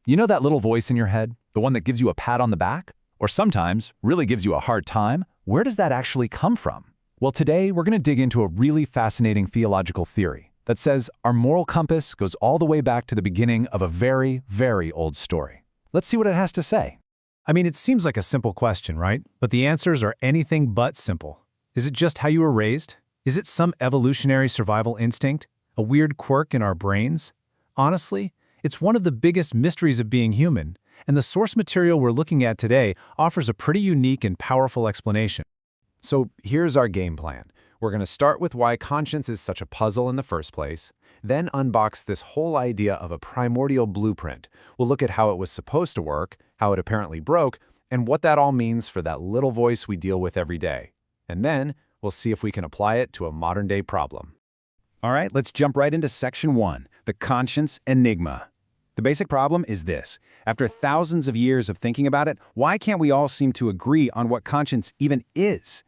You know that little voice in your head? The one that gives you a pat on the back? Or sometimes really gives you a hard time? Where does that actually come from? Well, today we're going to dig into a really fascinating theological theory that says our moral compass goes all the way back to the beginning of a very, very old story. Let's see what it has to say. I mean, it seems like a simple question, right? But the answers are anything but simple. Is it just how you were raised? Is it some evolutionary survival instinct? A weird quirk in our brains? Honestly, it's one of the biggest mysteries of being human, and the source material we're looking at today offers a pretty unique and powerful explanation. So here's our game plan. We're going to start with why conscience is such a puzzle in the first place, then unbox this whole idea of a primordial blueprint. We'll look at how it was supposed to work, how it apparently broke, and what that all means for that little voice we deal with every day. And then we'll see if we can apply it to a modern-day problem. All right, let's jump right into Section 1, the conscience enigma. The basic problem is this. After thousands of years of thinking about it, why can't we all seem to agree on what conscience even is?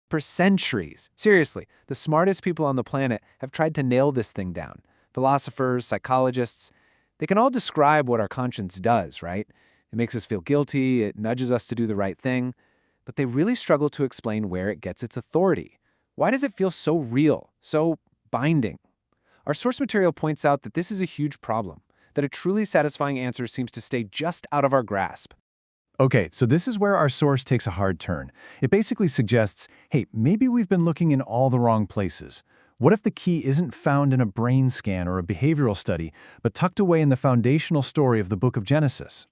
For centuries. Seriously, the smartest people on the planet have tried to nail this thing down. Philosophers, psychologists, they can all describe what our conscience does, right? It makes us feel guilty, it nudges us to do the right thing, but they really struggle to explain where it gets its authority. Why does it feel so real, so binding? Our source material points out that this is a huge problem, that a truly satisfying answer seems to stay just out of our grasp. Okay, so this is where our source takes a hard turn. It basically suggests, hey, maybe we've been looking in all the wrong places. What if the key isn't found in a brain scan or a behavioral study, but tucked away in the foundational story of the book of Genesis?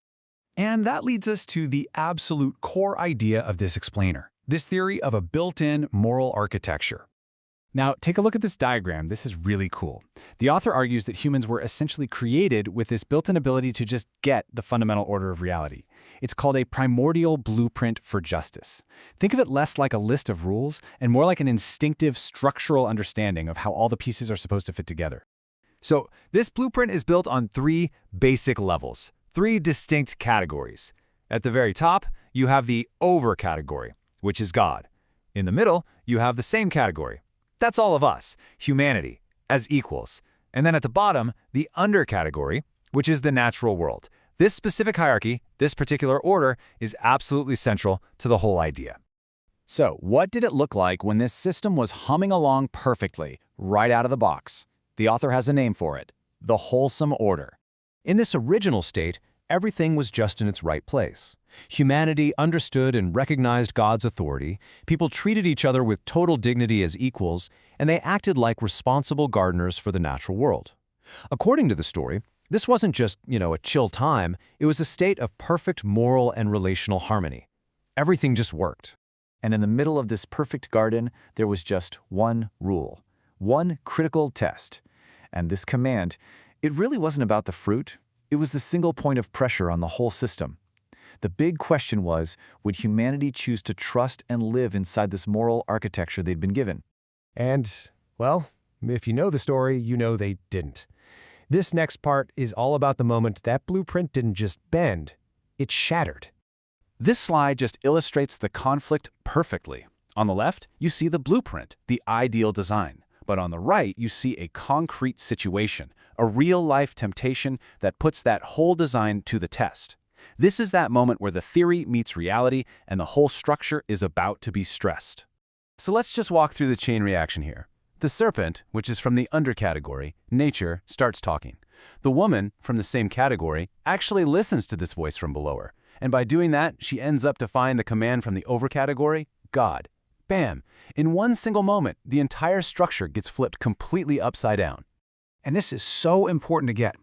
And that leads us to the absolute core idea of this explainer, this theory of a built-in moral architecture. Now, take a look at this diagram. This is really cool. The author argues that humans were essentially created with this built-in ability to just get the fundamental order of reality. It's called a primordial blueprint for justice. Think of it less like a list of rules and more like an instinctive structural understanding of how all the pieces are supposed to fit together. So this blueprint is built on three basic levels, three distinct categories. At the very top, you have the over category, which is God. In the middle, you have the same category. That's all of us, humanity, as equals. And then at the bottom, the under category, which is the natural world. This specific hierarchy, this particular order, is absolutely central to the whole idea. So, what did it look like when this system was humming along perfectly, right out of the box? The author has a name for it, the wholesome order. In this original state, everything was just in its right place. Humanity understood and recognized God's authority, people treated each other with total dignity as equals, and they acted like responsible gardeners for the natural world. According to the story, this wasn't just, a chill time, it was a state of perfect moral and relational harmony. Everything just worked. And in the middle of this perfect garden, there was just one rule, one critical test. And this command, it really wasn't about the fruit, it was the single point of pressure on the whole system. The big question was, would humanity choose to trust and live inside this moral architecture they'd been given? And, well, if you know the story, you know they didn't. This next part is all about the moment that blueprint didn't just bend, it shattered. This slide just illustrates the conflict perfectly. On the left, you see the blueprint, the ideal design. But on the right, you see a concrete situation, a real-life temptation that puts that whole design to the test. This is that moment where the theory meets reality and the whole structure is about to be stressed. So let's just walk through the chain reaction here. The serpent, which is from the under category, nature, starts talking. The woman, from the same category, actually listens to this voice from below her. And by doing that, she ends up defying the command from the over category, God. Bam! In one single moment, the entire structure gets flipped completely upside down. And this is so important to get.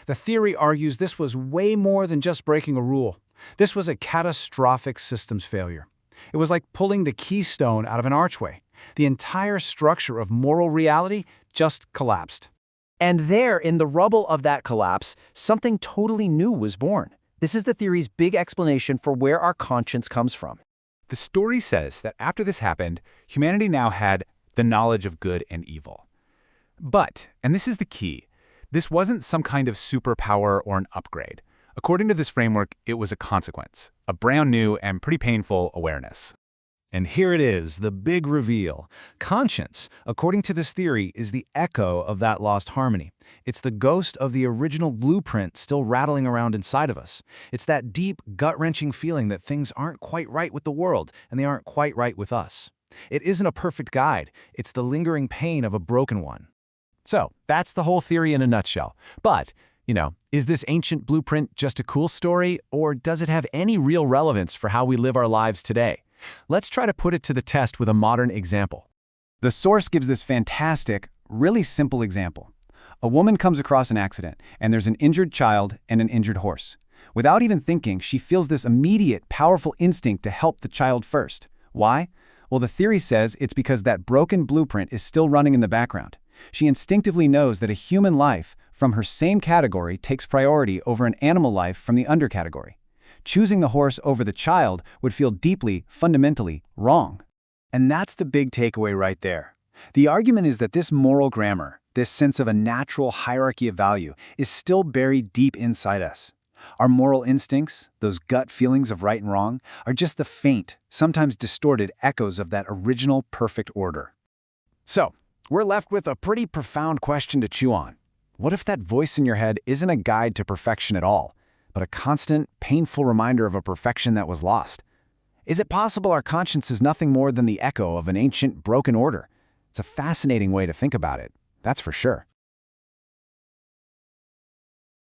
The theory argues this was way more than just breaking a rule. This was a catastrophic systems failure. It was like pulling the keystone out of an archway. The entire structure of moral reality just collapsed. And there, in the rubble of that collapse, something totally new was born. This is the theory's big explanation for where our conscience comes from. The story says that after this happened, humanity now had the knowledge of good and evil. But, and this is the key, this wasn't some kind of superpower or an upgrade. According to this framework, it was a consequence, a brand new and pretty painful awareness. And here it is, the big reveal. Conscience, according to this theory, is the echo of that lost harmony. It's the ghost of the original blueprint still rattling around inside of us. It's that deep, gut-wrenching feeling that things aren't quite right with the world, and they aren't quite right with us. It isn't a perfect guide. It's the lingering pain of a broken one. So, that's the whole theory in a nutshell. But, is this ancient blueprint just a cool story, or does it have any real relevance for how we live our lives today? Let's try to put it to the test with a modern example. The source gives this fantastic, really simple example. A woman comes across an accident, and there's an injured child and an injured horse. Without even thinking, she feels this immediate, powerful instinct to help the child first. Why? Well, the theory says it's because that broken blueprint is still running in the background. She instinctively knows that a human life from her same category takes priority over an animal life from the undercategory. Choosing the horse over the child would feel deeply, fundamentally wrong. And that's the big takeaway right there. The argument is that this moral grammar, this sense of a natural hierarchy of value, is still buried deep inside us. Our moral instincts, those gut feelings of right and wrong, are just the faint, sometimes distorted echoes of that original perfect order. So, we're left with a pretty profound question to chew on. What if that voice in your head isn't a guide to perfection at all, but a constant, painful reminder of a perfection that was lost? Is it possible our conscience is nothing more than the echo of an ancient, broken order? It's a fascinating way to think about it, that's for sure.